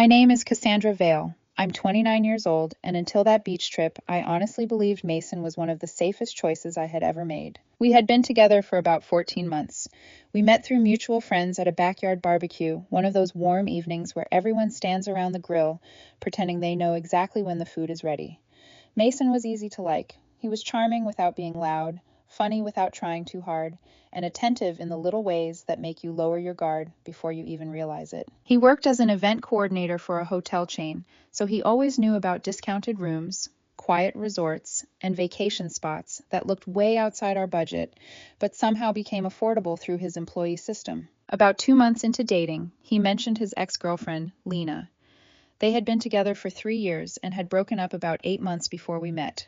My name is Cassandra Vale. I'm 29 years old, and until that beach trip, I honestly believed Mason was one of the safest choices I had ever made. We had been together for about 14 months. We met through mutual friends at a backyard barbecue, one of those warm evenings where everyone stands around the grill, pretending they know exactly when the food is ready. Mason was easy to like. He was charming without being loud, funny without trying too hard, and attentive in the little ways that make you lower your guard before you even realize it. He worked as an event coordinator for a hotel chain, so he always knew about discounted rooms, quiet resorts, and vacation spots that looked way outside our budget, but somehow became affordable through his employee system. About 2 months into dating, he mentioned his ex-girlfriend, Lena. They had been together for 3 years and had broken up about 8 months before we met.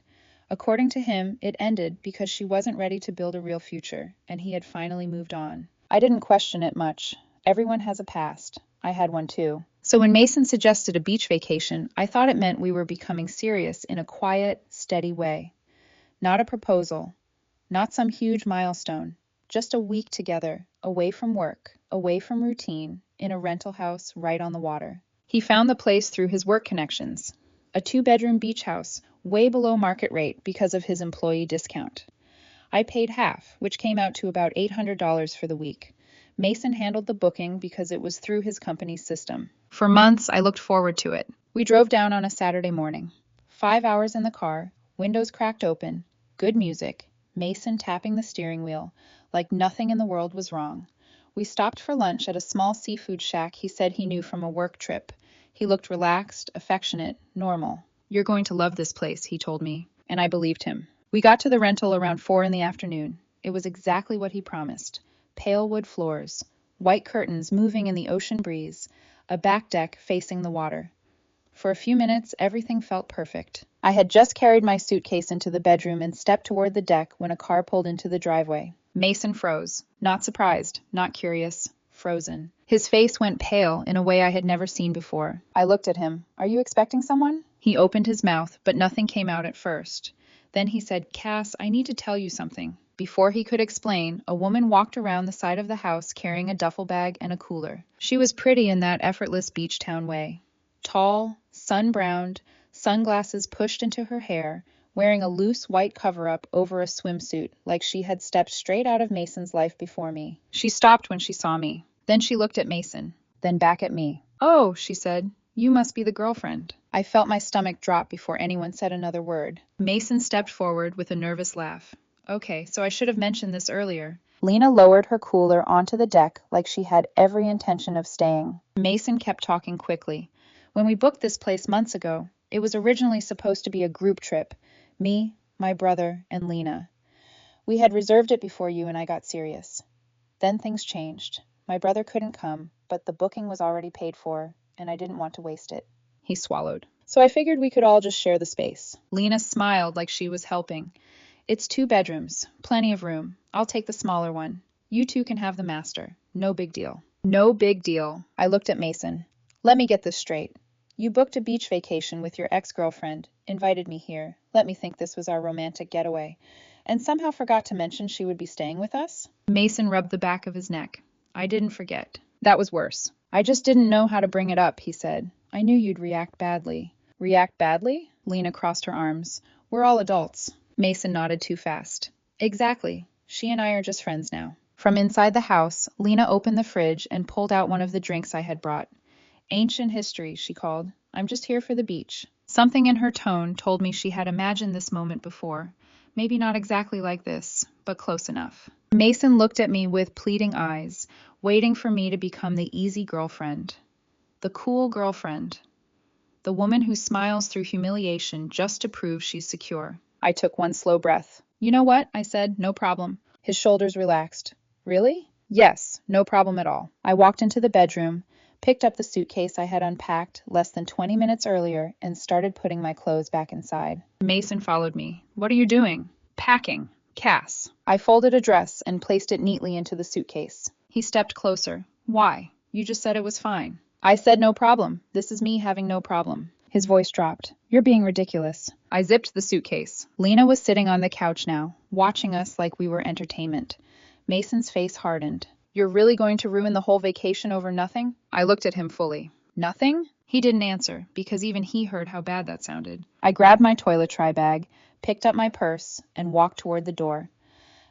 According to him, it ended because she wasn't ready to build a real future, and he had finally moved on. I didn't question it much. Everyone has a past. I had one too. So when Mason suggested a beach vacation, I thought it meant we were becoming serious in a quiet, steady way. Not a proposal, not some huge milestone, just a week together, away from work, away from routine, in a rental house right on the water. He found the place through his work connections. A 2-bedroom beach house, way below market rate because of his employee discount. I paid half, which came out to about $800 for the week. Mason handled the booking because it was through his company's system. For months, I looked forward to it. We drove down on a Saturday morning. 5 hours in the car, windows cracked open, good music, Mason tapping the steering wheel, like nothing in the world was wrong. We stopped for lunch at a small seafood shack he said he knew from a work trip. He looked relaxed, affectionate, normal. "You're going to love this place," he told me, and I believed him. We got to the rental around 4 in the afternoon. It was exactly what he promised. Pale wood floors, white curtains moving in the ocean breeze, a back deck facing the water. For a few minutes, everything felt perfect. I had just carried my suitcase into the bedroom and stepped toward the deck when a car pulled into the driveway. Mason froze. Not surprised, not curious, frozen. His face went pale in a way I had never seen before. I looked at him. "Are you expecting someone?" He opened his mouth, but nothing came out at first. Then he said, "Cass, I need to tell you something." Before he could explain, a woman walked around the side of the house carrying a duffel bag and a cooler. She was pretty in that effortless beach town way. Tall, sun-browned, sunglasses pushed into her hair, wearing a loose white cover-up over a swimsuit, like she had stepped straight out of Mason's life before me. She stopped when she saw me. Then she looked at Mason, then back at me. "Oh," she said, "you must be the girlfriend." I felt my stomach drop before anyone said another word. Mason stepped forward with a nervous laugh. "Okay, so I should have mentioned this earlier." Lena lowered her cooler onto the deck like she had every intention of staying. Mason kept talking quickly. "When we booked this place months ago, it was originally supposed to be a group trip. Me, my brother, and Lena. We had reserved it before you and I got serious. Then things changed. My brother couldn't come, but the booking was already paid for, and I didn't want to waste it." He swallowed. "So I figured we could all just share the space." Lena smiled like she was helping. "It's 2 bedrooms, plenty of room. I'll take the smaller one. You two can have the master. No big deal." No big deal. I looked at Mason. "Let me get this straight. You booked a beach vacation with your ex-girlfriend, invited me here, let me think this was our romantic getaway, and somehow forgot to mention she would be staying with us?" Mason rubbed the back of his neck. "I didn't forget. That was worse. I just didn't know how to bring it up," he said. "I knew you'd react badly." "React badly?" Lena crossed her arms. "We're all adults." Mason nodded too fast. "Exactly. She and I are just friends now." From inside the house, Lena opened the fridge and pulled out one of the drinks I had brought. "Ancient history," she called. "I'm just here for the beach." Something in her tone told me she had imagined this moment before. Maybe not exactly like this, but close enough. Mason looked at me with pleading eyes, waiting for me to become the easy girlfriend. The cool girlfriend. The woman who smiles through humiliation just to prove she's secure. I took one slow breath. "You know what?" I said. "No problem." His shoulders relaxed. "Really?" "Yes, no problem at all." I walked into the bedroom, picked up the suitcase I had unpacked less than 20 minutes earlier, and started putting my clothes back inside. Mason followed me. "What are you doing?" "Packing. Cass." I folded a dress and placed it neatly into the suitcase. He stepped closer. "Why? You just said it was fine." "I said no problem. This is me having no problem." His voice dropped. "You're being ridiculous." I zipped the suitcase. Lena was sitting on the couch now, watching us like we were entertainment. Mason's face hardened. "You're really going to ruin the whole vacation over nothing?" I looked at him fully. "Nothing?" He didn't answer, because even he heard how bad that sounded. I grabbed my toiletry bag, picked up my purse, and walked toward the door.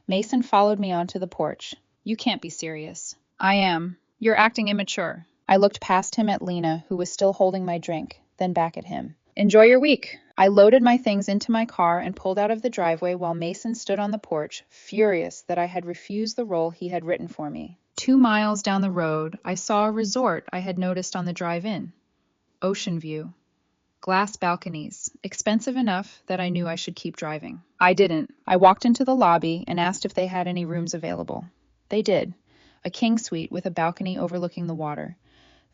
Mason followed me onto the porch. You can't be serious. I am. You're acting immature. I looked past him at Lena, who was still holding my drink, then back at him. Enjoy your week. I loaded my things into my car and pulled out of the driveway while Mason stood on the porch, furious that I had refused the role he had written for me. 2 miles down the road, I saw a resort I had noticed on the drive-in. Ocean view. Glass balconies, expensive enough that I knew I should keep driving. I didn't. I walked into the lobby and asked if they had any rooms available. They did. A king suite with a balcony overlooking the water.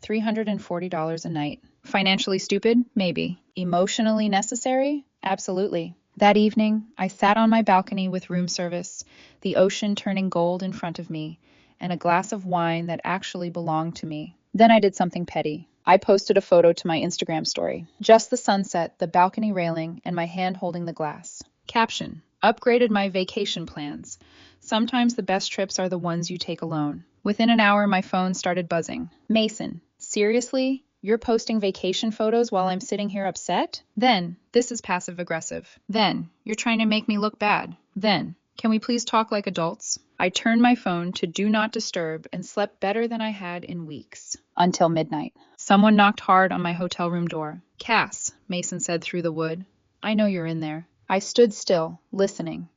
$340 a night. Financially stupid? Maybe. Emotionally necessary? Absolutely. That evening, I sat on my balcony with room service, the ocean turning gold in front of me, and a glass of wine that actually belonged to me. Then I did something petty. I posted a photo to my Instagram story. Just the sunset, the balcony railing, and my hand holding the glass. Caption: upgraded my vacation plans. Sometimes the best trips are the ones you take alone. Within an hour, my phone started buzzing. Mason, seriously? You're posting vacation photos while I'm sitting here upset? Then, this is passive-aggressive. Then, you're trying to make me look bad. Then, can we please talk like adults? I turned my phone to Do Not Disturb and slept better than I had in weeks. Until midnight. Someone knocked hard on my hotel room door. Cass, Mason said through the wood. I know you're in there. I stood still, listening.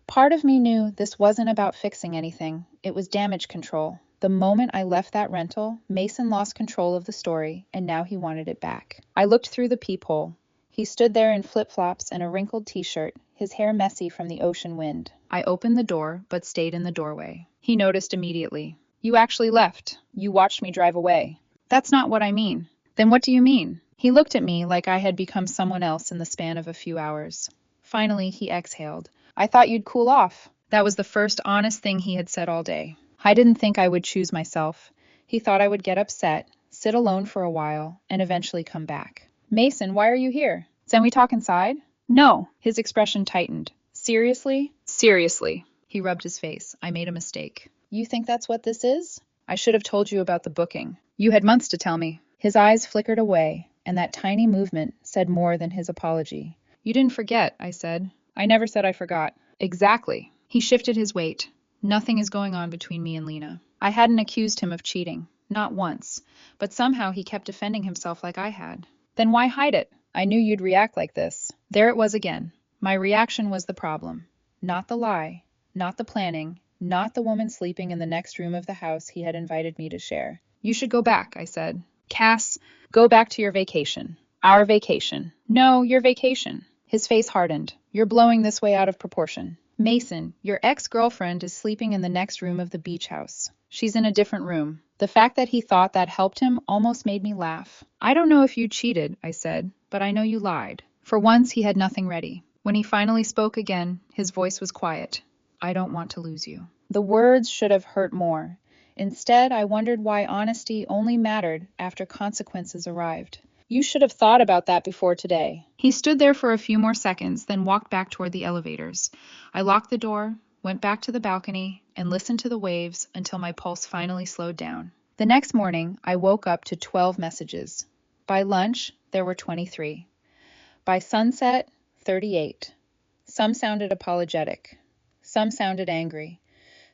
Part of me knew this wasn't about fixing anything. It was damage control. The moment I left that rental, Mason lost control of the story, and now he wanted it back. I looked through the peephole. He stood there in flip-flops and a wrinkled t-shirt, his hair messy from the ocean wind. I opened the door, but stayed in the doorway. He noticed immediately. You actually left. You watched me drive away. That's not what I mean. Then what do you mean? He looked at me like I had become someone else in the span of a few hours. Finally, he exhaled. I thought you'd cool off. That was the first honest thing he had said all day. I didn't think I would choose myself. He thought I would get upset, sit alone for a while, and eventually come back. Mason, why are you here? Can we talk inside? No. His expression tightened. Seriously? Seriously. He rubbed his face. I made a mistake. You think that's what this is? I should have told you about the booking. You had months to tell me. His eyes flickered away, and that tiny movement said more than his apology. You didn't forget, I said. I never said I forgot. Exactly. He shifted his weight. Nothing is going on between me and Lena. I hadn't accused him of cheating. Not once. But somehow he kept defending himself like I had. Then why hide it? I knew you'd react like this. There it was again. My reaction was the problem. Not the lie. Not the planning. Not the woman sleeping in the next room of the house he had invited me to share. You should go back, I said. Cass, go back to your vacation. Our vacation. No, your vacation. His face hardened. You're blowing this way out of proportion. Mason, your ex-girlfriend is sleeping in the next room of the beach house. She's in a different room. The fact that he thought that helped him almost made me laugh. I don't know if you cheated, I said, but I know you lied. For once, he had nothing ready. When he finally spoke again, his voice was quiet. I don't want to lose you. The words should have hurt more. Instead, I wondered why honesty only mattered after consequences arrived. You should have thought about that before today. He stood there for a few more seconds, then walked back toward the elevators. I locked the door, went back to the balcony, and listened to the waves until my pulse finally slowed down. The next morning, I woke up to 12 messages. By lunch, there were 23. By sunset, 38. Some sounded apologetic. Some sounded angry.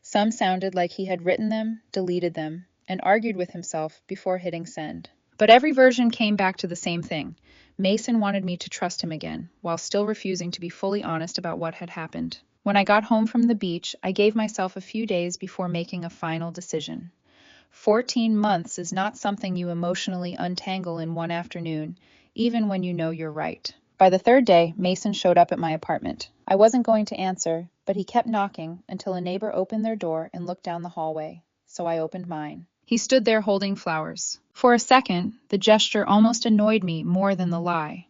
Some sounded like he had written them, deleted them, and argued with himself before hitting send. But every version came back to the same thing. Mason wanted me to trust him again, while still refusing to be fully honest about what had happened. When I got home from the beach, I gave myself a few days before making a final decision. 14 months is not something you emotionally untangle in one afternoon, even when you know you're right. By the third day, Mason showed up at my apartment. I wasn't going to answer, but he kept knocking until a neighbor opened their door and looked down the hallway, so I opened mine. He stood there holding flowers. For a second, the gesture almost annoyed me more than the lie.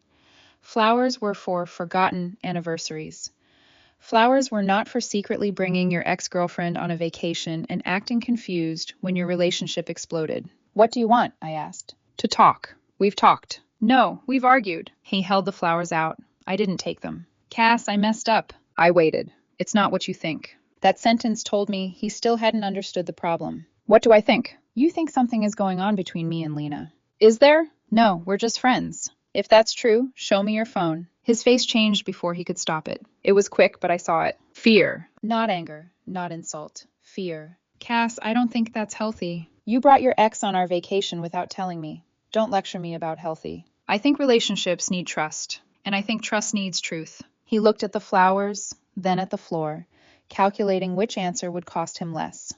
Flowers were for forgotten anniversaries. Flowers were not for secretly bringing your ex-girlfriend on a vacation and acting confused when your relationship exploded. What do you want? I asked. To talk. We've talked. No, we've argued. He held the flowers out. I didn't take them. Cass, I messed up. I waited. It's not what you think. That sentence told me he still hadn't understood the problem. What do I think? You think something is going on between me and Lena. Is there? No, we're just friends. If that's true, show me your phone. His face changed before he could stop it. It was quick, but I saw it. Fear. Not anger, not insult. Fear. Cass, I don't think that's healthy. You brought your ex on our vacation without telling me. Don't lecture me about healthy. I think relationships need trust, and I think trust needs truth. He looked at the flowers, then at the floor, calculating which answer would cost him less.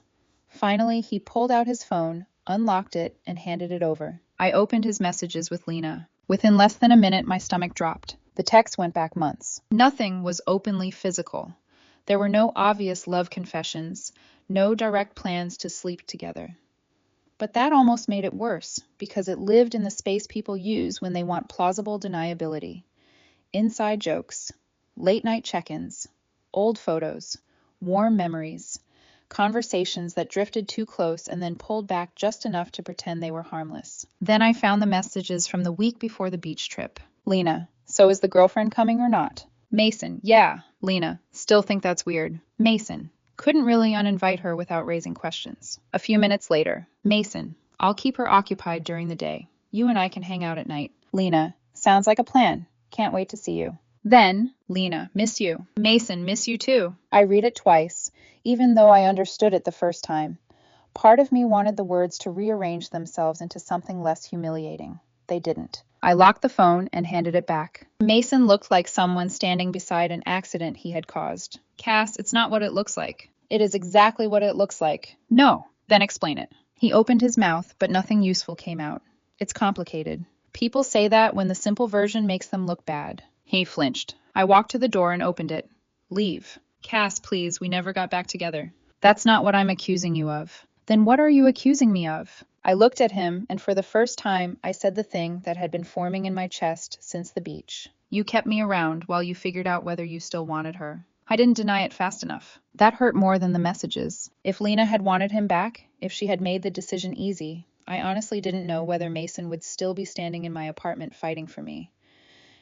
Finally, he pulled out his phone, unlocked it, and handed it over. I opened his messages with Lena. Within less than a minute, my stomach dropped. The text went back months. Nothing was openly physical. There were no obvious love confessions, no direct plans to sleep together. But that almost made it worse, because it lived in the space people use when they want plausible deniability. Inside jokes, late-night check-ins, old photos, warm memories, conversations that drifted too close and then pulled back just enough to pretend they were harmless. Then I found the messages from the week before the beach trip. Lena, so is the girlfriend coming or not? Mason, yeah. Lena, still think that's weird. Mason, couldn't really uninvite her without raising questions. A few minutes later, Mason, I'll keep her occupied during the day. You and I can hang out at night. Lena, sounds like a plan. Can't wait to see you. Then, Lena, miss you. Mason, miss you too. I read it twice, even though I understood it the first time. Part of me wanted the words to rearrange themselves into something less humiliating. They didn't. I locked the phone and handed it back. Mason looked like someone standing beside an accident he had caused. Cass, it's not what it looks like. It is exactly what it looks like. No. Then explain it. He opened his mouth, but nothing useful came out. It's complicated. People say that when the simple version makes them look bad. He flinched. I walked to the door and opened it. Leave. Cass, please, we never got back together. That's not what I'm accusing you of. Then what are you accusing me of? I looked at him, and for the first time, I said the thing that had been forming in my chest since the beach. You kept me around while you figured out whether you still wanted her. I didn't deny it fast enough. That hurt more than the messages. If Lena had wanted him back, if she had made the decision easy, I honestly didn't know whether Mason would still be standing in my apartment fighting for me.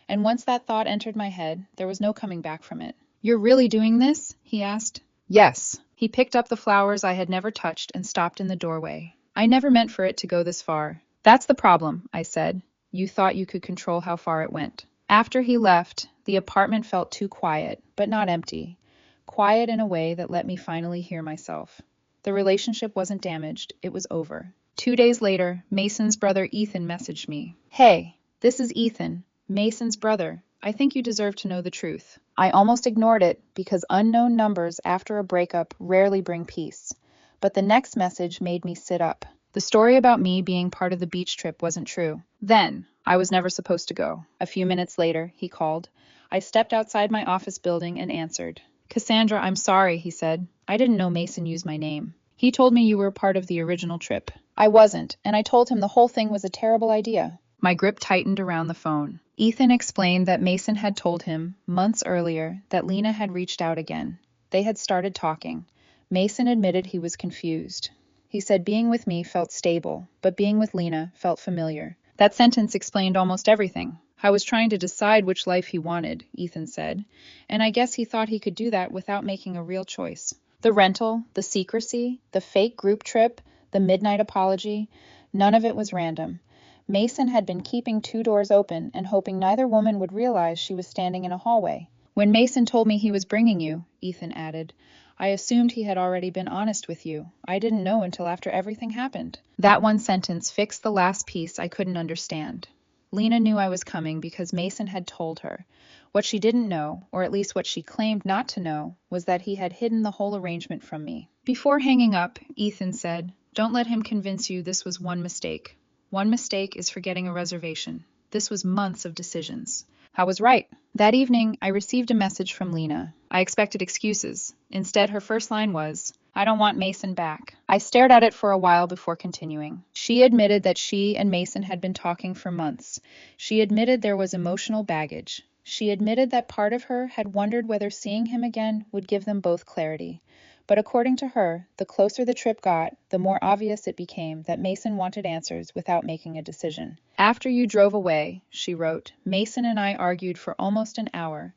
And once that thought entered my head, there was no coming back from it. You're really doing this? He asked. Yes. He picked up the flowers I had never touched and stopped in the doorway. I never meant for it to go this far. That's the problem, I said. You thought you could control how far it went. After he left, the apartment felt too quiet, but not empty. Quiet in a way that let me finally hear myself. The relationship wasn't damaged, it was over. 2 days later, Mason's brother Ethan messaged me. Hey, this is Ethan, Mason's brother. I think you deserve to know the truth. I almost ignored it because unknown numbers after a breakup rarely bring peace. But the next message made me sit up. The story about me being part of the beach trip wasn't true. Then, I was never supposed to go. A few minutes later, he called. I stepped outside my office building and answered. Cassandra, I'm sorry, he said. I didn't know Mason used my name. He told me you were part of the original trip. I wasn't, and I told him the whole thing was a terrible idea. My grip tightened around the phone. Ethan explained that Mason had told him, months earlier, that Lena had reached out again. They had started talking. Mason admitted he was confused. He said being with me felt stable, but being with Lena felt familiar. That sentence explained almost everything. I was trying to decide which life he wanted, Ethan said, and I guess he thought he could do that without making a real choice. The rental, the secrecy, the fake group trip, the midnight apology, none of it was random. Mason had been keeping 2 doors open and hoping neither woman would realize she was standing in a hallway. When Mason told me he was bringing you, Ethan added, I assumed he had already been honest with you. I didn't know until after everything happened. That one sentence fixed the last piece I couldn't understand. Lena knew I was coming because Mason had told her. What she didn't know, or at least what she claimed not to know, was that he had hidden the whole arrangement from me. Before hanging up, Ethan said, Don't let him convince you this was one mistake. One mistake is forgetting a reservation. This was months of decisions. I was right. That evening, I received a message from Lena. I expected excuses. Instead, her first line was, I don't want Mason back. I stared at it for a while before continuing. She admitted that she and Mason had been talking for months. She admitted there was emotional baggage. She admitted that part of her had wondered whether seeing him again would give them both clarity. But according to her, the closer the trip got, the more obvious it became that Mason wanted answers without making a decision. After you drove away, she wrote, Mason and I argued for almost an hour.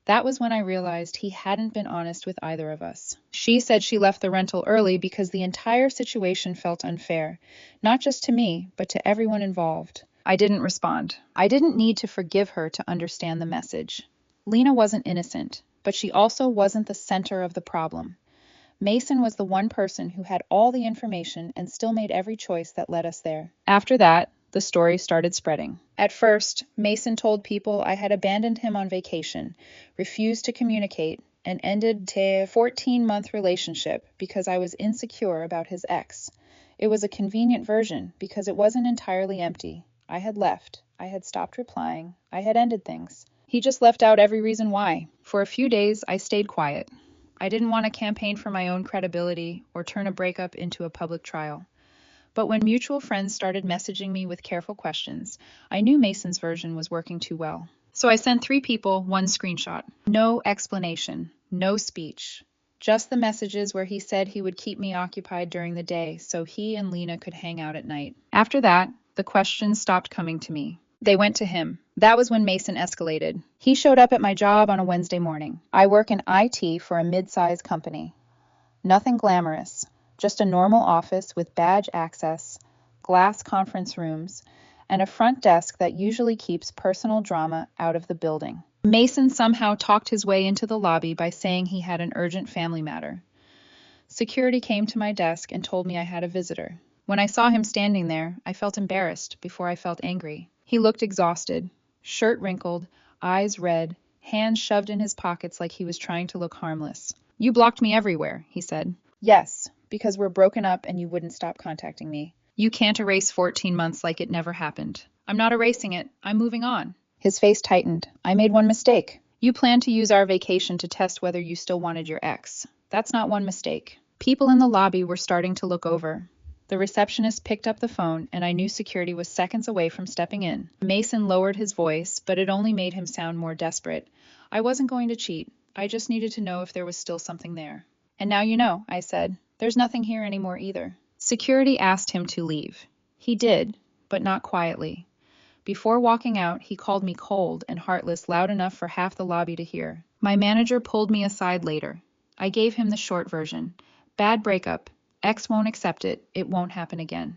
That was when I realized he hadn't been honest with either of us. She said she left the rental early because the entire situation felt unfair, not just to me, but to everyone involved. I didn't respond. I didn't need to forgive her to understand the message. Lena wasn't innocent, but she also wasn't the center of the problem. Mason was the one person who had all the information and still made every choice that led us there. After that, the story started spreading. At first, Mason told people I had abandoned him on vacation, refused to communicate, and ended a 14-month relationship because I was insecure about his ex. It was a convenient version because it wasn't entirely empty. I had left. I had stopped replying. I had ended things. He just left out every reason why. For a few days, I stayed quiet. I didn't want to campaign for my own credibility or turn a breakup into a public trial. But when mutual friends started messaging me with careful questions, I knew Mason's version was working too well. So I sent 3 people one screenshot. No explanation, no speech. Just the messages where he said he would keep me occupied during the day so he and Lena could hang out at night. After that, the questions stopped coming to me. They went to him. That was when Mason escalated. He showed up at my job on a Wednesday morning. I work in IT for a mid-sized company. Nothing glamorous, just a normal office with badge access, glass conference rooms, and a front desk that usually keeps personal drama out of the building. Mason somehow talked his way into the lobby by saying he had an urgent family matter. Security came to my desk and told me I had a visitor. When I saw him standing there, I felt embarrassed before I felt angry. He looked exhausted, shirt wrinkled, eyes red, hands shoved in his pockets like he was trying to look harmless. "You blocked me everywhere," he said. "Yes, because we're broken up and you wouldn't stop contacting me. You can't erase 14 months like it never happened." "I'm not erasing it. I'm moving on." His face tightened. "I made one mistake. You planned to use our vacation to test whether you still wanted your ex. That's not one mistake." People in the lobby were starting to look over. The receptionist picked up the phone, and I knew security was seconds away from stepping in. Mason lowered his voice, but it only made him sound more desperate. "I wasn't going to cheat. I just needed to know if there was still something there." "And now you know," I said. "There's nothing here anymore either." Security asked him to leave. He did, but not quietly. Before walking out, he called me cold and heartless loud enough for half the lobby to hear. My manager pulled me aside later. I gave him the short version. Bad breakup. Ex won't accept it. It won't happen again.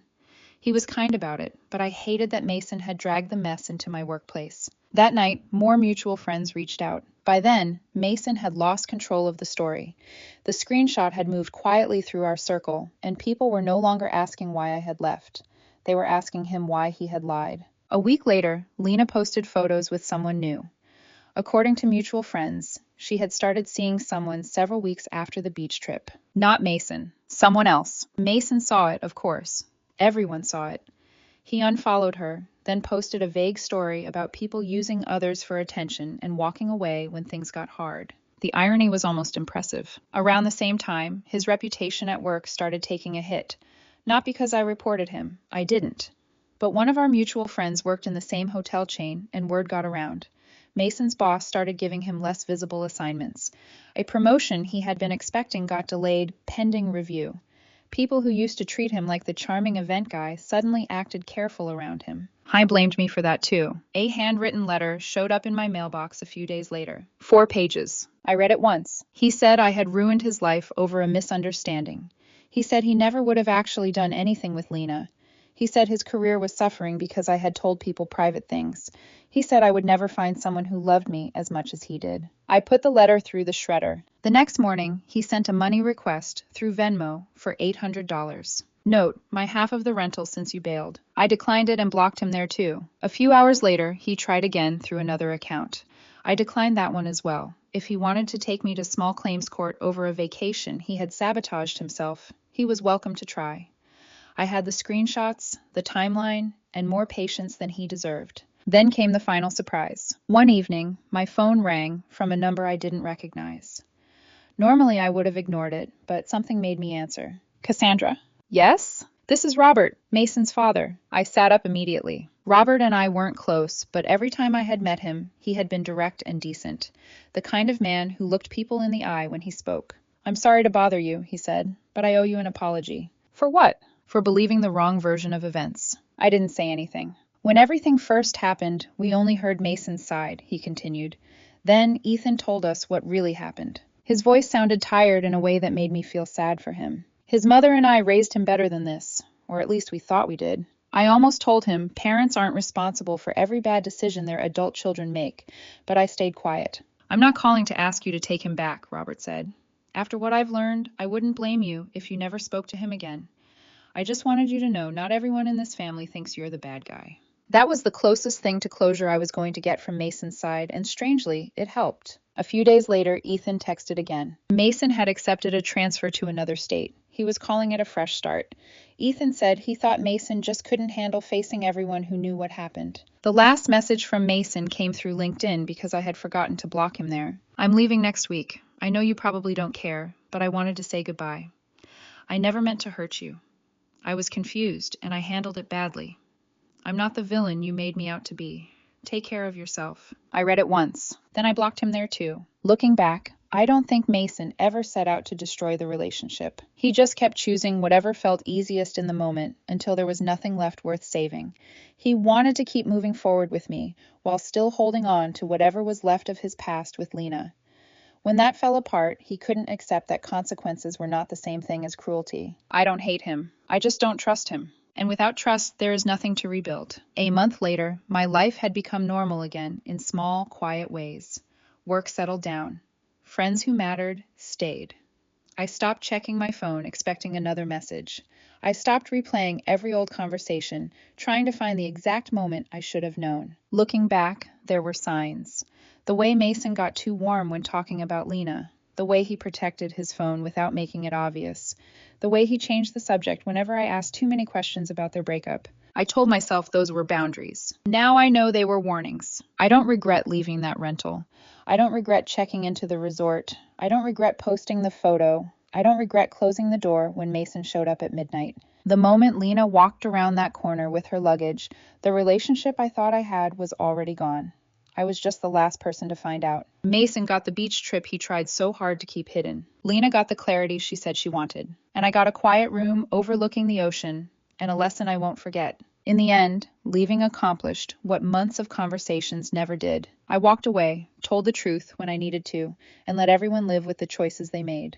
He was kind about it, but I hated that Mason had dragged the mess into my workplace. That night, more mutual friends reached out. By then, Mason had lost control of the story. The screenshot had moved quietly through our circle, and people were no longer asking why I had left. They were asking him why he had lied. A week later, Lena posted photos with someone new. According to mutual friends, she had started seeing someone several weeks after the beach trip. Not Mason. Someone else. Mason saw it, of course. Everyone saw it. He unfollowed her, then posted a vague story about people using others for attention and walking away when things got hard. The irony was almost impressive. Around the same time, his reputation at work started taking a hit. Not because I reported him. I didn't. But one of our mutual friends worked in the same hotel chain, and word got around. Mason's boss started giving him less visible assignments. A promotion he had been expecting got delayed pending review. People who used to treat him like the charming event guy suddenly acted careful around him. I blamed me for that too. A handwritten letter showed up in my mailbox a few days later. 4 pages. I read it once. He said I had ruined his life over a misunderstanding. He said he never would have actually done anything with Lena. He said his career was suffering because I had told people private things. He said I would never find someone who loved me as much as he did. I put the letter through the shredder. The next morning, he sent a money request through Venmo for $800. Note, my half of the rental since you bailed. I declined it and blocked him there too. A few hours later, he tried again through another account. I declined that one as well. If he wanted to take me to small claims court over a vacation he had sabotaged himself, he was welcome to try. I had the screenshots, the timeline, and more patience than he deserved. Then came the final surprise. One evening, my phone rang from a number I didn't recognize. Normally I would have ignored it, but something made me answer. "Cassandra?" "Yes? This is Robert, Mason's father." I sat up immediately. Robert and I weren't close, but every time I had met him, he had been direct and decent. The kind of man who looked people in the eye when he spoke. "I'm sorry to bother you," he said, "but I owe you an apology." "For what?" "For believing the wrong version of events." I didn't say anything. "When everything first happened, we only heard Mason's side," he continued. "Then Ethan told us what really happened." His voice sounded tired in a way that made me feel sad for him. "His mother and I raised him better than this, or at least we thought we did. I almost told him parents aren't responsible for every bad decision their adult children make, but I stayed quiet. I'm not calling to ask you to take him back, Robert said. After what I've learned, I wouldn't blame you if you never spoke to him again. I just wanted you to know not everyone in this family thinks you're the bad guy. That was the closest thing to closure I was going to get from Mason's side, and strangely, it helped. A few days later, Ethan texted again. Mason had accepted a transfer to another state. He was calling it a fresh start. Ethan said he thought Mason just couldn't handle facing everyone who knew what happened. The last message from Mason came through LinkedIn because I had forgotten to block him there. I'm leaving next week. I know you probably don't care, but I wanted to say goodbye. I never meant to hurt you. I was confused, and I handled it badly. I'm not the villain you made me out to be. Take care of yourself. I read it once. Then I blocked him there too. Looking back, I don't think Mason ever set out to destroy the relationship. He just kept choosing whatever felt easiest in the moment until there was nothing left worth saving. He wanted to keep moving forward with me while still holding on to whatever was left of his past with Lena. When that fell apart, he couldn't accept that consequences were not the same thing as cruelty. I don't hate him. I just don't trust him. And without trust, there is nothing to rebuild. A month later, my life had become normal again in small, quiet ways. Work settled down. Friends who mattered stayed. I stopped checking my phone, expecting another message. I stopped replaying every old conversation, trying to find the exact moment I should have known. Looking back, there were signs. The way Mason got too warm when talking about Lena. The way he protected his phone without making it obvious. The way he changed the subject whenever I asked too many questions about their breakup. I told myself those were boundaries. Now I know they were warnings. I don't regret leaving that rental. I don't regret checking into the resort. I don't regret posting the photo. I don't regret closing the door when Mason showed up at midnight. The moment Lena walked around that corner with her luggage, the relationship I thought I had was already gone. I was just the last person to find out. Mason got the beach trip he tried so hard to keep hidden. Lena got the clarity she said she wanted. And I got a quiet room overlooking the ocean, and a lesson I won't forget. In the end, leaving accomplished what months of conversations never did. I walked away, told the truth when I needed to, and let everyone live with the choices they made.